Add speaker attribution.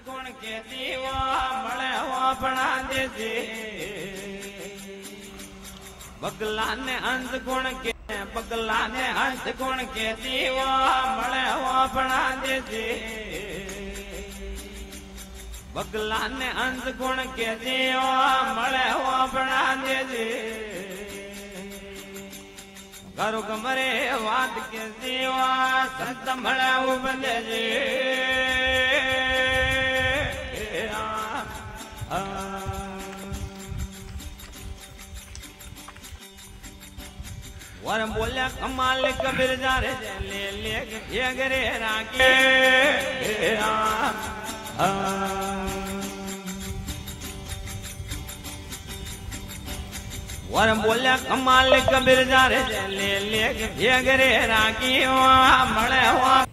Speaker 1: गुण के दीवा मले वो बना दे दे बगला ने अंत गुण के बगला ने अंत गुण के दीवा मले वो बना दे दे बगला ने अंत गुण के दीवा मले वो बना दे दे करो कमरे वाद के दीवा संत मले वो बने दे वर बोलिया कमाल कबीर जा रे ले ले ये गरे रागे वर बोलिया कमाल कबीर जा रे ले ले ये गरे रागी मले हुआ